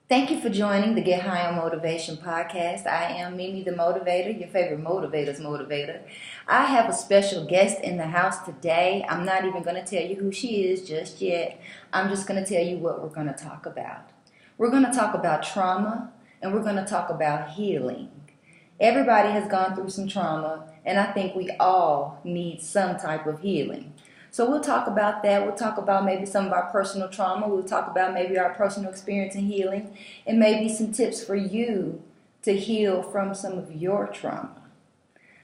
Thank you for joining the Get High on Motivation podcast. I am Mimi the Motivator, your favorite motivator's motivator. I have a special guest in the house today. I'm not even going to tell you who she is just yet. I'm just going to tell you what we're going to talk about. We're going to talk about trauma, and we're going to talk about healing. Everybody has gone through some trauma, and I think we all need some type of healing. So we'll talk about that. We'll talk about maybe some of our personal trauma. We'll talk about maybe our personal experience in healing and maybe some tips for you to heal from some of your trauma.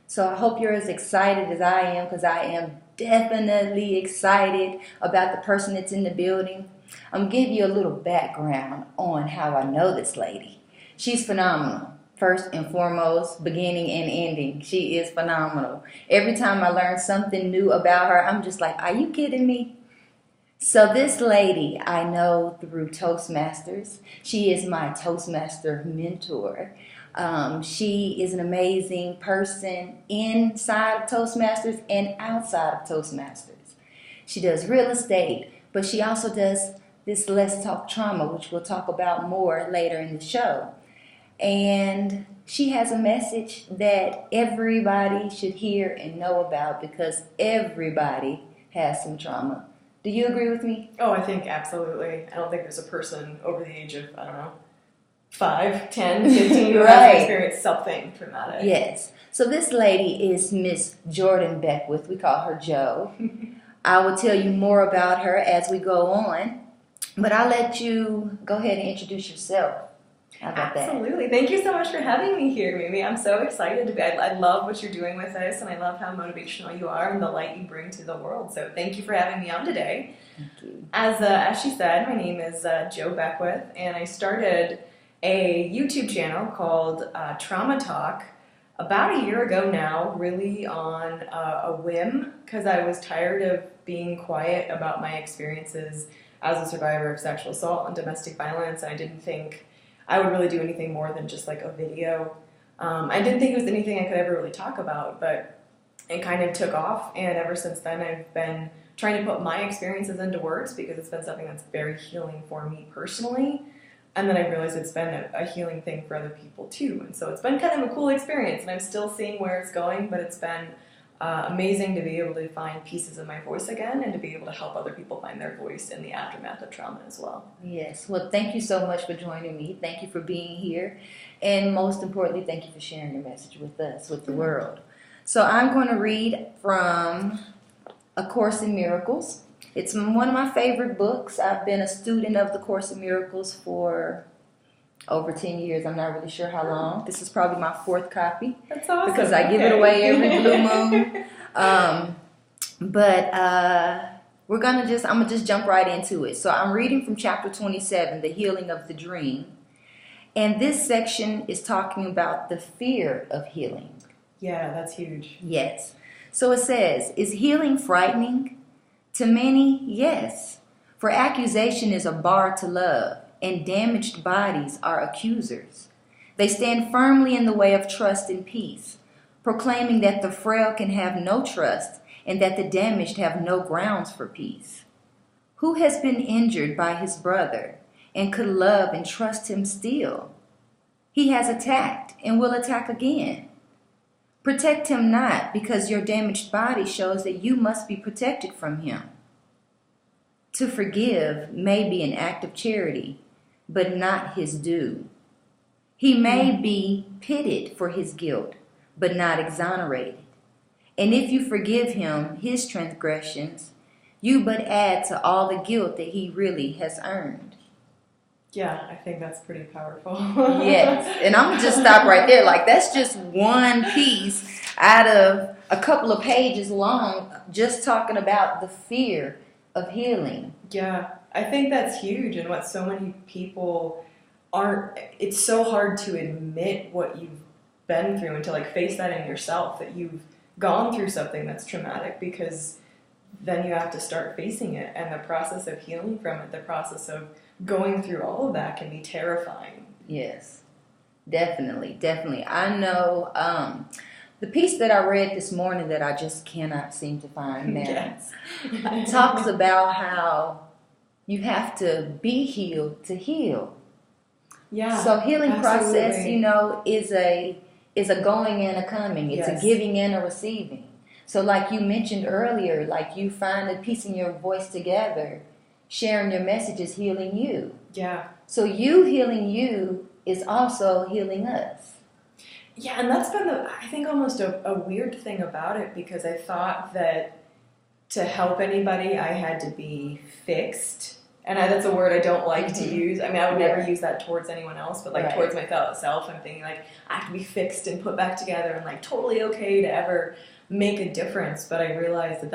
So I hope you're as excited as I am, because I am definitely excited about the person that's in the building. I'm going to give you a little background on how I know this lady. She's phenomenal. First and foremost, beginning and ending. She is phenomenal. Every time I learn something new about her, I'm just like, are you kidding me? So this lady I know through Toastmasters. She is my Toastmaster mentor. She is an amazing person inside of Toastmasters and outside of Toastmasters. She does real estate, but she also does this Let's Talk Trauma, which we'll talk about more later in the show. And she has a message that everybody should hear and know about, because everybody has some trauma. Do you agree with me? Oh, I think absolutely. I don't think there's a person over the age of, 5, 10, 15 who hasn't experienced something traumatic. Yes. So this lady is Miss Jo Beckwith. We call her Jo. I will tell you more about her as we go on, but I'll let you go ahead and introduce yourself. How about Absolutely. Thank you so much for having me here, Mimi. I'm so excited to be. I love what you're doing with this, and I love how motivational you are and the light you bring to the world. So thank you for having me on today. Thank you. As she said, my name is Jo Beckwith, and I started a YouTube channel called Trauma Talk about a year ago now, really on a whim, because I was tired of being quiet about my experiences as a survivor of sexual assault and domestic violence, and I didn't think I would really do anything more than just like a video. I didn't think it was anything I could ever really talk about, but it kind of took off, and ever since then I've been trying to put my experiences into words, because it's been something that's very healing for me personally, and then I realized it's been a healing thing for other people too, and so it's been kind of a cool experience, and I'm still seeing where it's going, but it's been amazing to be able to find pieces of my voice again, and to be able to help other people find their voice in the aftermath of trauma as well. Yes. Well, thank you so much for joining me. Thank you for being here. And most importantly, thank you for sharing your message with us, with the world. So I'm going to read from A Course in Miracles. It's one of my favorite books. I've been a student of the Course in Miracles for over 10 years. I'm not really sure how long. This is probably my 4th copy. That's awesome. Because I give it away every blue moon. We're going to I'm going to just jump right into it. So I'm reading from chapter 27, The Healing of the Dream. And this section is talking about the fear of healing. Yeah, that's huge. Yes. So it says, is healing frightening? To many, yes. For accusation is a bar to love, and damaged bodies are accusers. They stand firmly in the way of trust and peace, proclaiming that the frail can have no trust and that the damaged have no grounds for peace. Who has been injured by his brother and could love and trust him still? He has attacked and will attack again. Protect him not, because your damaged body shows that you must be protected from him. To forgive may be an act of charity, but not his due. He may be pitied for his guilt, but not exonerated. And if you forgive him his transgressions, you but add to all the guilt that he really has earned. Yeah, I think that's pretty powerful. Yes, and I'm going to just stop right there. Like, that's just one piece out of a couple of pages long, just talking about the fear of healing. Yeah, I think that's huge, and what so many people aren't, it's so hard to admit what you've been through and to like face that in yourself, that you've gone through something that's traumatic, because then you have to start facing it, and the process of healing from it, the process of going through all of that can be terrifying. Yes, definitely. I know the piece that I read this morning that I just cannot seem to find now. Yes. Talks about how you have to be healed to heal. Yeah. So healing process, Absolutely. is a going and a coming. It's Yes. a giving and a receiving. So like you mentioned earlier, like you finding piecing your voice together, sharing your message is healing you. Yeah. So you healing you is also healing us. Yeah, and that's been I think almost a weird thing about it, because I thought that to help anybody, I had to be fixed. And that's a word I don't like to use. I mean, I would never use that towards anyone else, but like towards myself, I'm thinking like I have to be fixed and put back together and like totally okay to ever make a difference. But I realized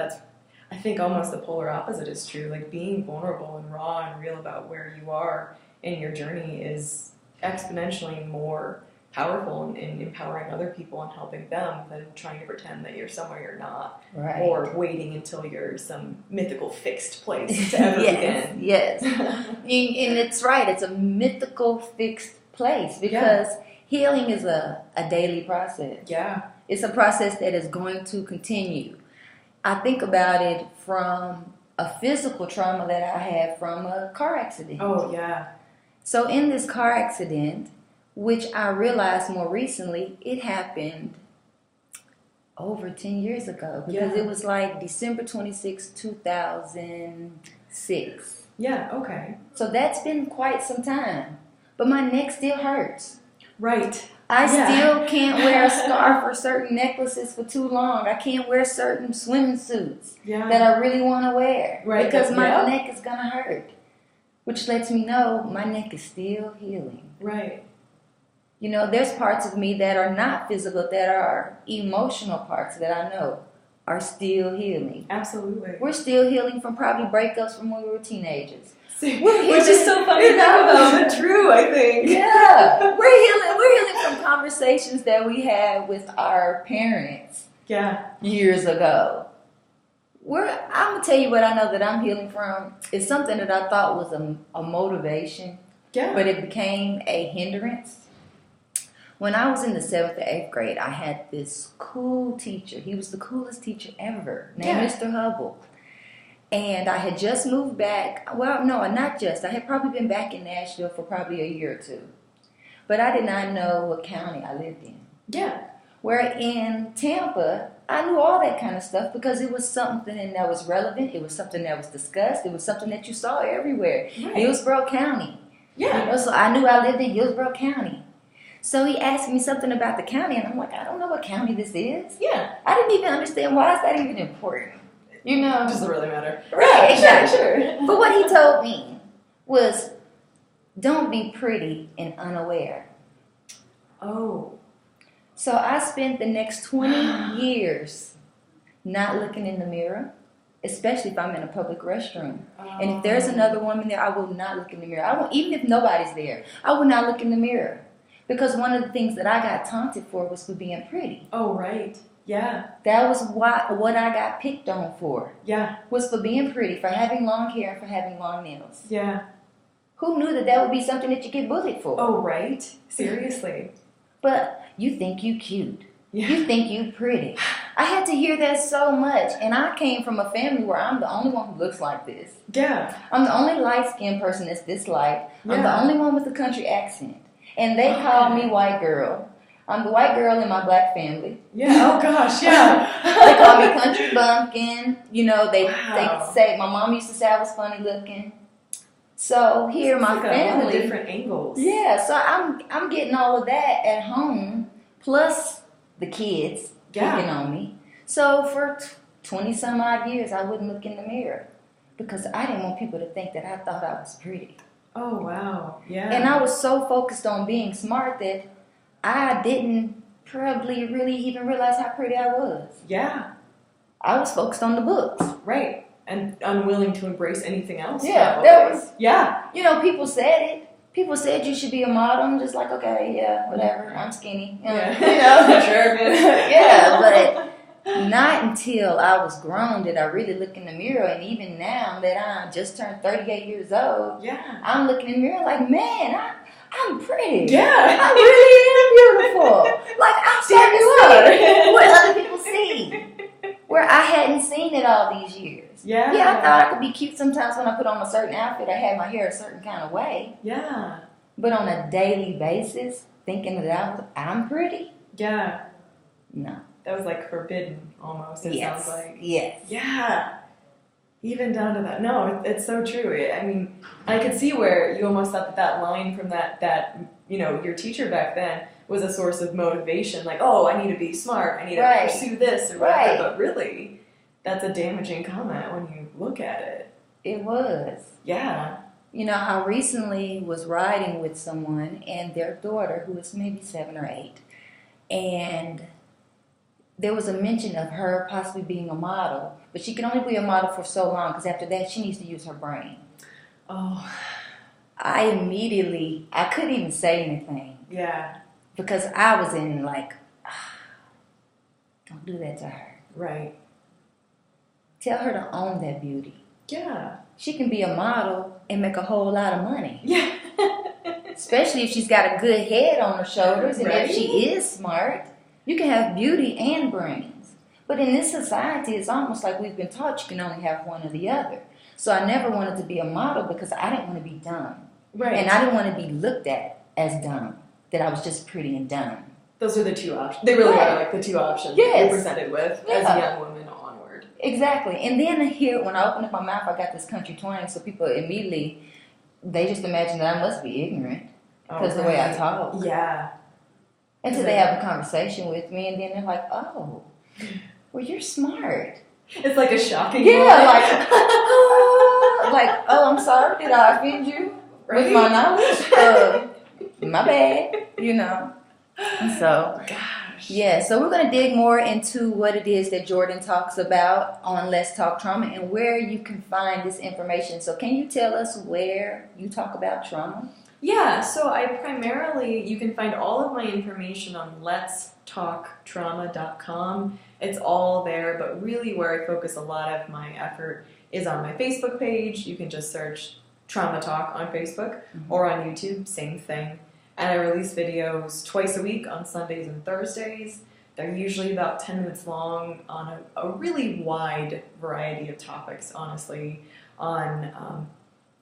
I think almost the polar opposite is true. Like being vulnerable and raw and real about where you are in your journey is exponentially more powerful in empowering other people and helping them than trying to pretend that you're somewhere you're not, or waiting until you're some mythical fixed place to ever begin. Yes, and it's right. It's a mythical fixed place because healing is a daily process. Yeah. It's a process that is going to continue. I think about it from a physical trauma that I had from a car accident. Oh, yeah. So in this car accident, which I realized more recently, it happened over 10 years ago. Because it was like December 26, 2006. Yeah, okay. So that's been quite some time. But my neck still hurts. Right. I still can't wear a scarf or certain necklaces for too long. I can't wear certain swimming suits that I really want to wear. Right. Because my neck is going to hurt. Which lets me know my neck is still healing. Right. There's parts of me that are not physical, that are emotional parts that I know are still healing. Absolutely. We're still healing from probably breakups from when we were teenagers. Which is so funny to talk about, but true, I think. Yeah. We're healing from conversations that we had with our parents years ago. I'm going to tell you what I know that I'm healing from. It's something that I thought was a motivation, but it became a hindrance. When I was in the 7th or 8th grade, I had this cool teacher. He was the coolest teacher ever, named Mr. Hubble. And I had just moved back. Well, no, not just. I had probably been back in Nashville for probably a year or two. But I did not know what county I lived in. Yeah. Where in Tampa, I knew all that kind of stuff because it was something that was relevant. It was something that was discussed. It was something that you saw everywhere. Right. Hillsborough County. Yeah. So I knew I lived in Hillsborough County. So he asked me something about the county, and I'm like, I don't know what county this is. Yeah. I didn't even understand why is that even important. It doesn't really matter. Right, exactly. Sure. But what he told me was, don't be pretty and unaware. Oh. So I spent the next 20 years not looking in the mirror, especially if I'm in a public restroom. And if there's another woman there, I will not look in the mirror. Even if nobody's there, I will not look in the mirror. Because one of the things that I got taunted for was for being pretty. Oh, right. Yeah. That was what I got picked on for. Yeah. Was for being pretty, for having long hair, and for having long nails. Yeah. Who knew that would be something that you get bullied for? Oh, right. Seriously. But you think you cute. Yeah. You think you pretty. I had to hear that so much. And I came from a family where I'm the only one who looks like this. Yeah. I'm the only light-skinned person that's this light. I'm the only one with a country accent. And they call me white girl. I'm the white girl in my black family. Yeah. Oh gosh. Yeah. They call me country bumpkin. They say my mom used to say I was funny looking. So here my family, a lot of different angles. Yeah. So I'm getting all of that at home, plus the kids picking on me. So for 20 some odd years, I wouldn't look in the mirror because I didn't want people to think that I thought I was pretty. Oh, wow. Yeah. And I was so focused on being smart that I didn't probably really even realize how pretty I was. Yeah. I was focused on the books. Right. And unwilling to embrace anything else. Yeah. That was. Yeah. People said it. People said you should be a model. I'm just like, okay, yeah, whatever. I'm skinny. Yeah. Sure, man. Yeah, but not until I was grown did I really look in the mirror. And even now that I just turned 38 years old, I'm looking in the mirror like, man, I'm pretty. Yeah. I really am beautiful. Like, I'm starting to see what other people see. Where I hadn't seen it all these years. Yeah. Yeah, I thought I could be cute sometimes when I put on a certain outfit. I had my hair a certain kind of way. Yeah. But on a daily basis, thinking that I'm pretty? Yeah. No. That was like forbidden almost, it sounds like. Yes. Yeah. Even down to that. No, it's so true. I mean, I could see where you almost thought that line from that your teacher back then was a source of motivation. Like, oh, I need to be smart. I need to pursue this or whatever. Right. But really, that's a damaging comment when you look at it. It was. Yeah. I recently was riding with someone and their daughter, who was maybe 7 or 8, and there was a mention of her possibly being a model, but she can only be a model for so long because after that she needs to use her brain. Oh. I couldn't even say anything. Yeah. Because I was in don't do that to her. Right. Tell her to own that beauty. Yeah. She can be a model and make a whole lot of money. Yeah. Especially if she's got a good head on her shoulders and right. if she is smart. You can have beauty and brains. But in this society, it's almost like we've been taught you can only have one or the other. So I never wanted to be a model because I didn't want to be dumb. Right. And I didn't want to be looked at as dumb, that I was just pretty and dumb. Those are the two options. They really are like the two options you're presented with as a young woman onward. Exactly. And then here, when I open up my mouth, I got this country twang, so people immediately, they just imagine that I must be ignorant because the way I talk. Yeah. Until they have a conversation with me, and then they're like, oh, well, you're smart. It's like a shocking moment. Like, oh, I'm sorry, did I offend you with my knowledge? My bad, And so, yeah, so we're going to dig more into what it is that Jordan talks about on Let's Talk Trauma and where you can find this information. So can you tell us where you talk about trauma? Yeah, so you can find all of my information on letstalktrauma.com. It's all there, but really where I focus a lot of my effort is on my Facebook page. You can just search Trauma Talk on Facebook or on YouTube, same thing. And I release videos twice a week on Sundays and Thursdays. They're usually about 10 minutes long on a really wide variety of topics, honestly, on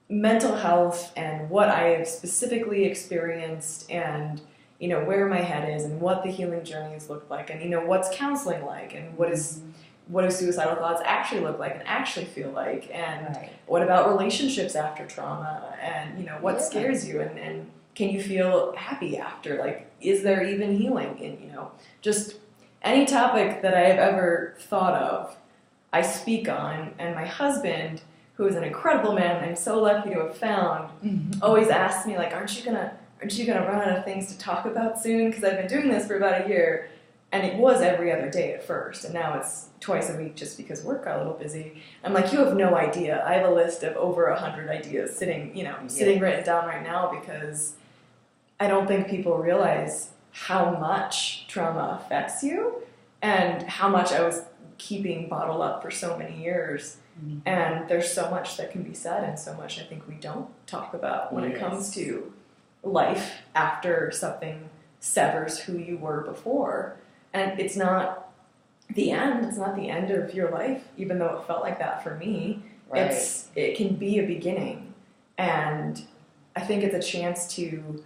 mental health and what I have specifically experienced and, where my head is and what the healing journeys look like and, what's counseling like and what do suicidal thoughts actually look like and actually feel like and what about relationships after trauma and, what scares you and can you feel happy after? Like, is there even healing in, just any topic that I have ever thought of, I speak on, and my husband, who is an incredible man I'm so lucky to have found, always asks me, like, aren't you gonna run out of things to talk about soon? Because I've been doing this for about a year, and it was every other day at first, and now it's twice a week just because work got a little busy. I'm like, you have no idea. I have a list of over 100 ideas sitting written down right now because I don't think people realize how much trauma affects you and how much I was keeping bottled up for so many years. And there's so much that can be said and so much I think we don't talk about when it comes to life after something severs who you were before. And it's not the end. It's not the end of your life, even though it felt like that for me. It can be a beginning. And I think it's a chance to,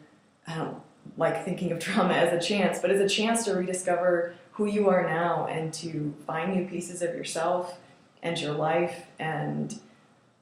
I don't like thinking of trauma as a chance, but it's a chance to rediscover who you are now and to find new pieces of yourself and your life. And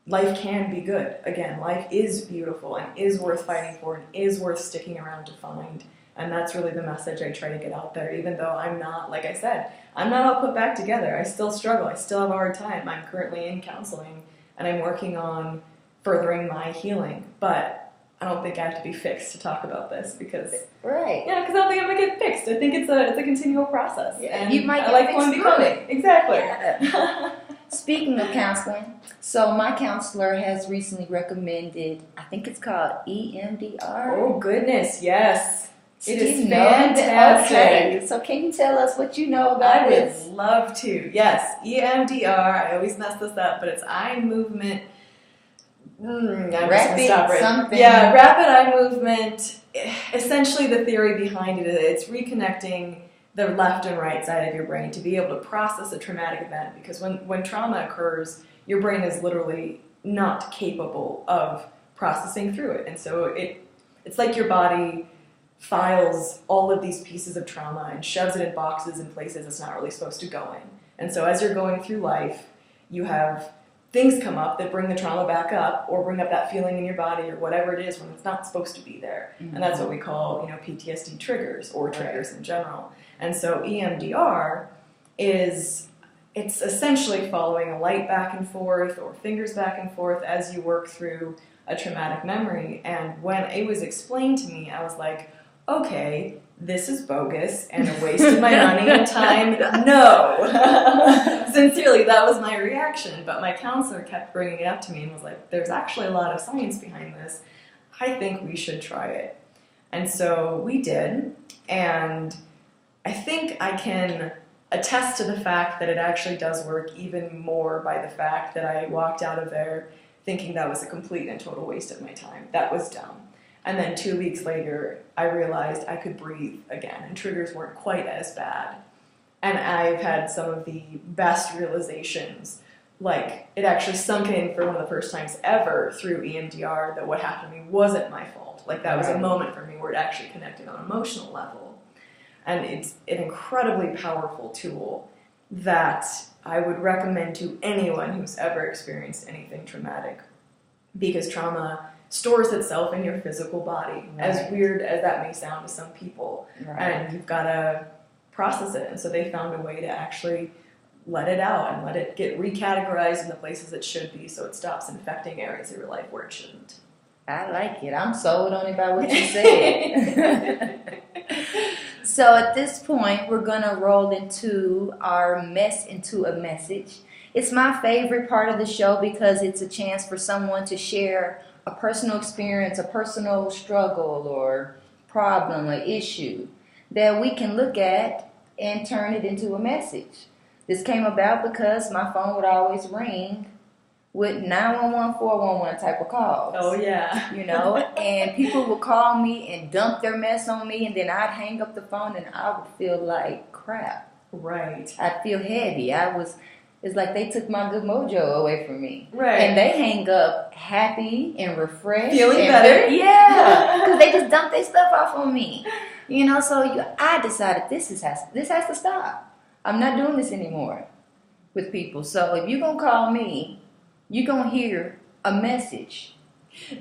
life can be good. Again, life is beautiful and is worth fighting for and is worth sticking around to find. And that's really the message I try to get out there, even though I'm not, like I said, I'm not all put back together. I still struggle. I still have a hard time. I'm currently in counseling and I'm working on furthering my healing. But I don't think I have to be fixed to talk about this because I don't think I'm gonna get fixed. I think it's a continual process. Yeah, and you might I like one becoming. Exactly. Yeah. Speaking of counseling, so my counselor has recently recommended, I think it's called EMDR. Oh goodness, yes. It is fantastic. Okay. So can you tell us what you know about this? I would love to. Yes, EMDR. I always mess this up, but it's eye movement. Rapid something. Yeah, rapid eye movement. Essentially, the theory behind it is it's reconnecting the left and right side of your brain to be able to process a traumatic event. Because when trauma occurs, your brain is literally not capable of processing through it, and so It's like your body files all of these pieces of trauma and shoves it in boxes and places it's not really supposed to go in. And so as you're going through life, you have things come up that bring the trauma back up or bring up that feeling in your body or whatever it is when it's not supposed to be there. Mm-hmm. And that's what we call, PTSD triggers or triggers in general. And so EMDR it's essentially following a light back and forth or fingers back and forth as you work through a traumatic memory. And when it was explained to me, I was like, okay, this is bogus and a waste of my money and time. No. Sincerely, that was my reaction. But my counselor kept bringing it up to me and was like, there's actually a lot of science behind this. I think we should try it. And so we did. And I think I can attest to the fact that it actually does work even more by the fact that I walked out of there thinking that was a complete and total waste of my time. That was dumb. And then 2 weeks later, I realized I could breathe again, and triggers weren't quite as bad. And I've had some of the best realizations, like it actually sunk in for one of the first times ever through EMDR that what happened to me wasn't my fault. Like that was a moment for me where it actually connected on an emotional level. And it's an incredibly powerful tool that I would recommend to anyone who's ever experienced anything traumatic, because trauma stores itself in your physical body, as weird as that may sound to some people. And you've got to process it. And so they found a way to actually let it out and let it get recategorized in the places it should be so it stops infecting areas of your life where it shouldn't. I like it. I'm sold on it by what you said. So at this point, we're going to roll into our mess into a message. It's my favorite part of the show because it's a chance for someone to share a personal experience, a personal struggle or problem or issue that we can look at and turn it into a message. This came about because my phone would always ring with 911, 411 type of calls. Oh, yeah. And people would call me and dump their mess on me, and then I'd hang up the phone and I would feel like crap. Right. I'd feel heavy. It's like they took my good mojo away from me. Right. And they hang up happy and refreshed. Feeling better? Yeah. Because they just dumped their stuff off on me. I decided this has to stop. I'm not doing this anymore with people. So if you're going to call me, you're going to hear a message.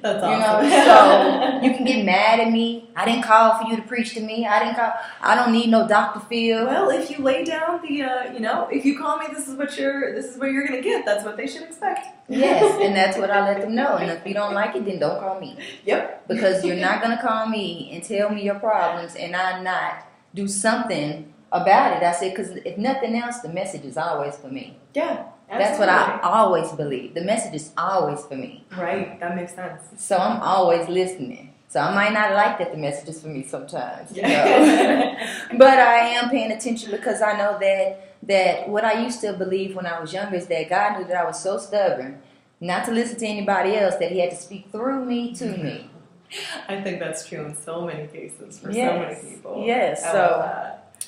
That's awesome. So you can get mad at me. I didn't call for you to preach to me. I don't need no Dr. Phil. Well, if you lay down the, if you call me, this is what you're going to get. That's what they should expect. Yes, and that's what I let them know. And if you don't like it, then don't call me. Yep. Because you're not going to call me and tell me your problems and I not do something about it. I said, because if nothing else, the message is always for me. Yeah. Absolutely. That's what I always believe. The message is always for me. Right. That makes sense. So I'm always listening. So I might not like that the message is for me sometimes. Yeah. But I am paying attention because I know that what I used to believe when I was younger is that God knew that I was so stubborn not to listen to anybody else that he had to speak through me to me. I think that's true in so many cases for so many people. Yes.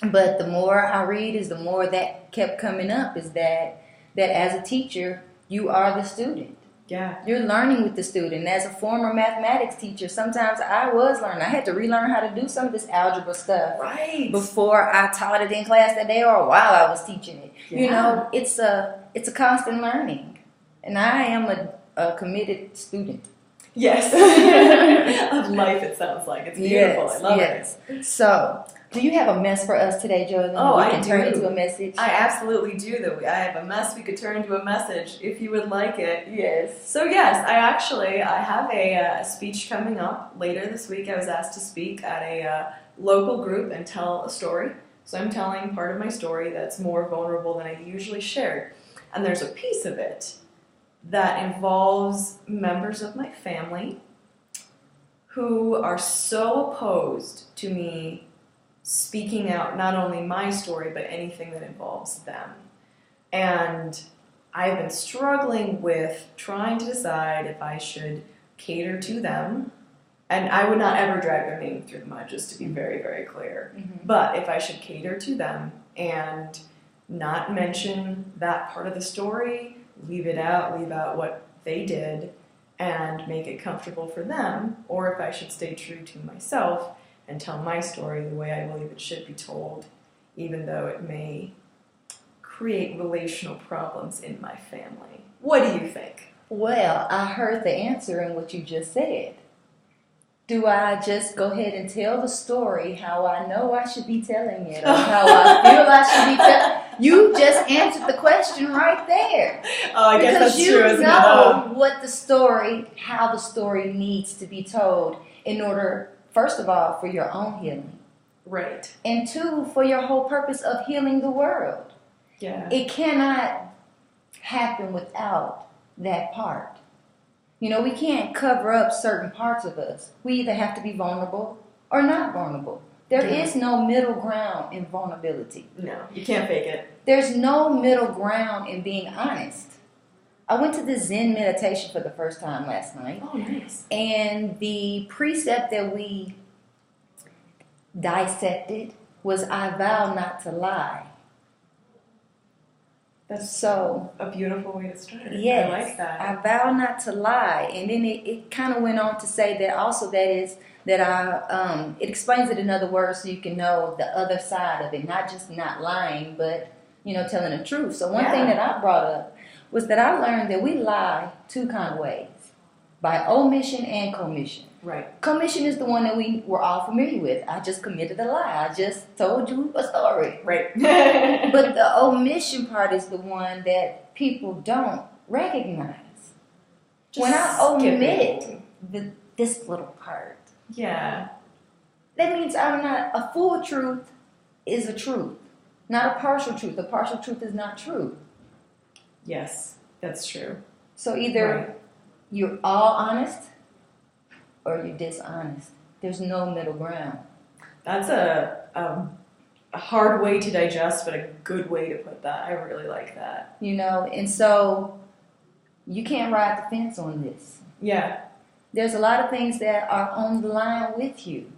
But the more I read is the more that kept coming up is that as a teacher, you are the student. Yeah. You're learning with the student. As a former mathematics teacher, sometimes I was learning. I had to relearn how to do some of this algebra stuff. Right. Before I taught it in class that day or while I was teaching it. Yeah. It's a constant learning. And I am a committed student. Yes. Of life, it sounds like. It's beautiful. Yes, I love it. So, do you have a mess for us today, Joe? I can turn into a message. I absolutely do. I have a mess we could turn into a message if you would like it. Yes. So yes, I have a speech coming up later this week. I was asked to speak at a local group and tell a story. So I'm telling part of my story that's more vulnerable than I usually share. And there's a piece of it that involves members of my family who are so opposed to me speaking out not only my story, but anything that involves them. And I've been struggling with trying to decide if I should cater to them. And I would not ever drag their name through the mud, just to be very, very clear. Mm-hmm. But if I should cater to them and not mention that part of the story, leave out what they did, and make it comfortable for them, or if I should stay true to myself and tell my story the way I believe it should be told, even though it may create relational problems in my family. What do you think? Well, I heard the answer in what you just said. Do I just go ahead and tell the story how I know I should be telling it, or how I feel I should be telling? You just answered the question right there. Oh, I guess that's true, isn't it? Because you know what the story, how the story needs to be told in order, first of all, for your own healing. Right. And two, for your whole purpose of healing the world. Yeah. It cannot happen without that part. You know, we can't cover up certain parts of us. We either have to be vulnerable or not vulnerable. There is no middle ground in vulnerability. No, you can't fake it. There's no middle ground in being honest. I went to the Zen meditation for the first time last night. Oh, nice. And the precept that we dissected was, I vow not to lie. That's so a beautiful way to start it. Yes, I like that. I vow not to lie. And then it kind of went on to say that also it explains it in other words so you can know the other side of it, not just not lying, but, you know, telling the truth. So one thing that I brought up was that I learned that we lie two kind of ways, by omission and commission. Right. Commission is the one that we were all familiar with. I just committed a lie. I just told you a story. Right. But the omission part is the one that people don't recognize. Just when I omit this little part, that means I'm not, a full truth is a truth, not a partial truth. A partial truth is not true. Yes, that's true. So either you're all honest or you're dishonest. There's no middle ground. That's a hard way to digest, but a good way to put that. I really like that. You know, and so you can't ride the fence on this. Yeah. There's a lot of things that are on the line with you.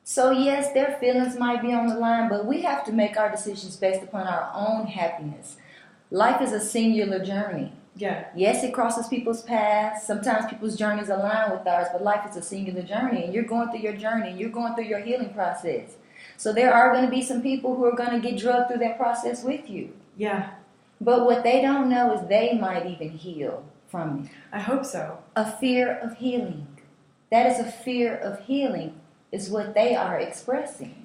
So yes, their feelings might be on the line, but we have to make our decisions based upon our own happiness. Life is a singular journey. Yeah. Yes, it crosses people's paths. Sometimes people's journeys align with ours, but life is a singular journey, and you're going through your journey. You're going through your healing process. So there are going to be some people who are going to get drugged through that process with you. Yeah. But what they don't know is they might even heal from it. I hope so. A fear of healing. That is a fear of healing is what they are expressing.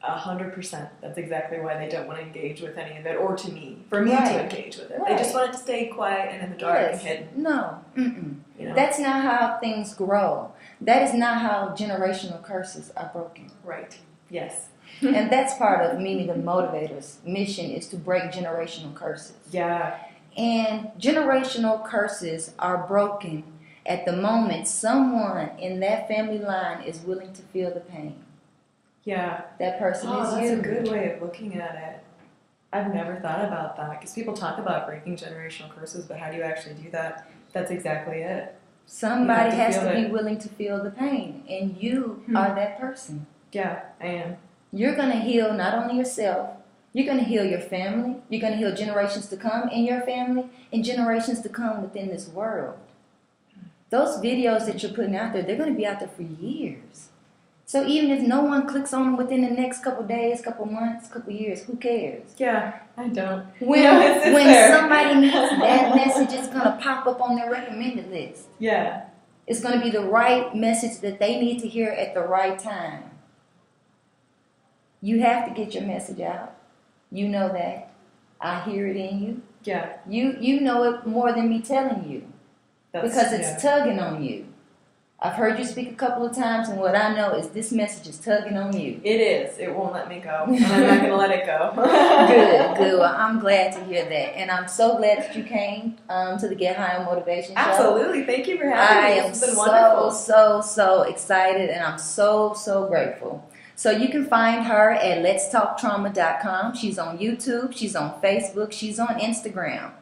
100%. That's exactly why they don't want to engage with any of it, or for me to engage with it. They just want it to stay quiet and in the dark and hidden. No. You know? That's not how things grow. That is not how generational curses are broken. Right. Yes. And that's part of Mimi the Motivator's mission, is to break generational curses. Yeah. And generational curses are broken at the moment someone in that family line is willing to feel the pain. Yeah. That person is that's you. a good way of looking at it. I've never thought about that, because people talk about breaking generational curses, but how do you actually do that? That's exactly it. Somebody has to be willing to feel the pain, and you are that person. Yeah, I am. You're going to heal not only yourself, you're going to heal your family, you're going to heal generations to come in your family, and generations to come within this world. Those videos that you're putting out there, they're going to be out there for years. So even if no one clicks on them within the next couple days, couple months, couple years, who cares? Yeah, I don't. When somebody needs that message, it's going to pop up on their recommended list. Yeah. It's going to be the right message that they need to hear at the right time. You have to get your message out. You know that. I hear it in you. Yeah. You know it more than me telling you. Because it's tugging on you. I've heard you speak a couple of times, and what I know is this message is tugging on you. It is. It won't let me go. And I'm not going to let it go. Good. Well, I'm glad to hear that. And I'm so glad that you came to the Get High on Motivation show. Absolutely. Thank you for having me. It's been wonderful. so excited, and I'm so grateful. So you can find her at letstalktrauma.com. She's on YouTube. She's on Facebook. She's on Instagram.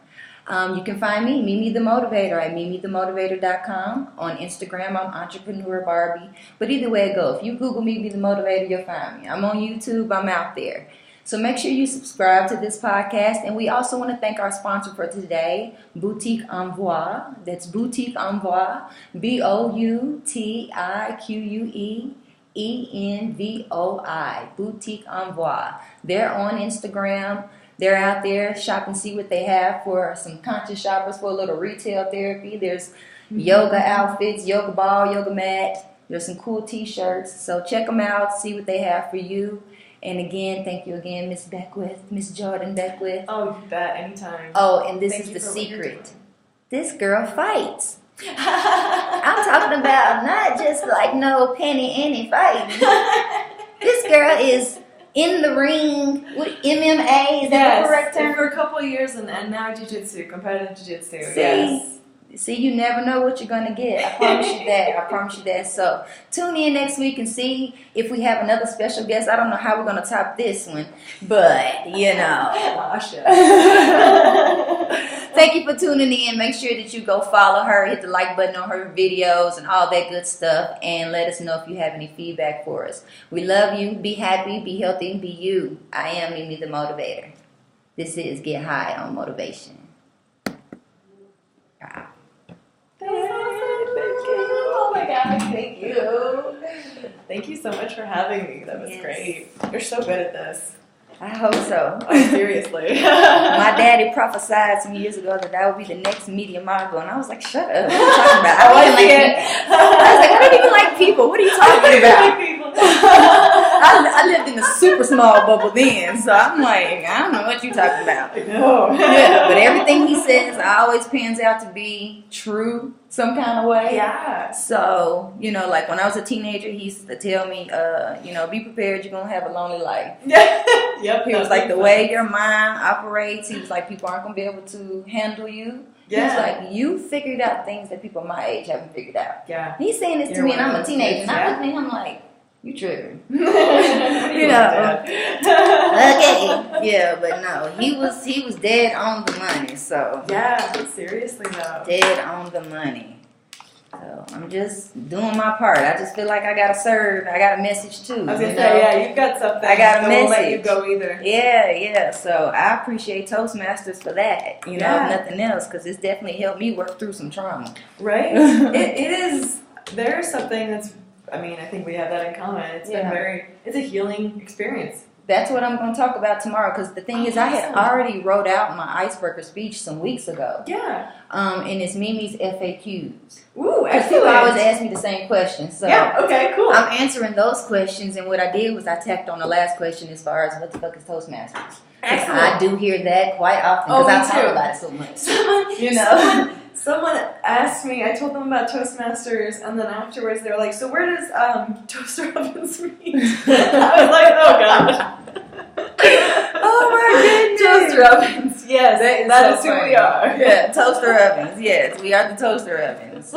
You can find me, Mimi the Motivator, at mimithemotivator.com. On Instagram, I'm Entrepreneur Barbie. But either way it goes, if you Google Mimi the Motivator, you'll find me. I'm on YouTube. I'm out there. So make sure you subscribe to this podcast. And we also want to thank our sponsor for today, Boutique Envoi. That's Boutique Envoi, BOutiqueEnvoi, Boutique Envoi. They're on Instagram. They're out there. Shop and see what they have for some conscious shoppers for a little retail therapy. There's yoga outfits, yoga ball, yoga mat. There's some cool t-shirts. So check them out. See what they have for you. And again, thank you again, Miss Beckwith, Miss Jordan Beckwith. Oh, you bet. Anytime. Oh, and this is the secret. This girl fights. I'm talking about not just like no penny any fighting. This girl is in the ring with MMA. Is that the correct term? For a couple of years, and now jiu-jitsu, competitive jiu-jitsu. See, you never know what you're going to get. I promise you that. I promise you that. So tune in next week and see if we have another special guest. I don't know how we're going to top this one, but, you know. Thank you for tuning in. Make sure that you go follow her, hit the like button on her videos and all that good stuff, and let us know if you have any feedback for us. We love you. Be happy, be healthy, and be you. I am Mimi the Motivator. This is Get High on Motivation. Wow. Oh my gosh, thank you. Thank you so much for having me. That was great. You're so good at this. I hope so. Oh, seriously. My daddy prophesied some years ago that I would be the next media mogul, and I was like, shut up. What are you talking about? I was like, I don't even like people. What are you talking about? I lived in a super small bubble then, so I'm like, I don't know what you're talking about. No. Yeah, but everything he says always pans out to be true some kind of way. Yeah. So, you know, like when I was a teenager, he used to tell me, you know, be prepared, you're going to have a lonely life. Yep. He was like, the way your mind operates, he was like, people aren't going to be able to handle you. Yeah. He was like, you figured out things that people my age haven't figured out. Yeah. He's saying this to me, and I'm a teenager, and I'm looking at him like, you tripping. You know. Okay. Yeah, but no, he was dead on the money. So yeah, seriously though. Dead on the money. So I'm just doing my part. I just feel like I gotta serve. I got a message too. I was gonna say, yeah, you've got something. I got a message. message. Won't let you go either. Yeah. So I appreciate Toastmasters for that. You know, if nothing else, because it's definitely helped me work through some trauma. Right. It is. There's something that's. I mean, I think we have that in common. It's been it's a healing experience. That's what I'm going to talk about tomorrow, because the thing is, I had already wrote out my icebreaker speech some weeks ago. Yeah. And it's Mimi's FAQs. Ooh, because people always ask me the same question. So yeah, okay, cool. I'm answering those questions, and what I did was I tacked on the last question as far as what the fuck is Toastmasters. Excellent. I do hear that quite often because I talk about it so much. Someone asked me, I told them about Toastmasters, and then afterwards they were like, so where does toaster ovens meet? I was like, oh god. Oh my goodness. Toaster ovens. Yes, that is who we are. Yeah, toaster ovens. Yes, we are the toaster ovens.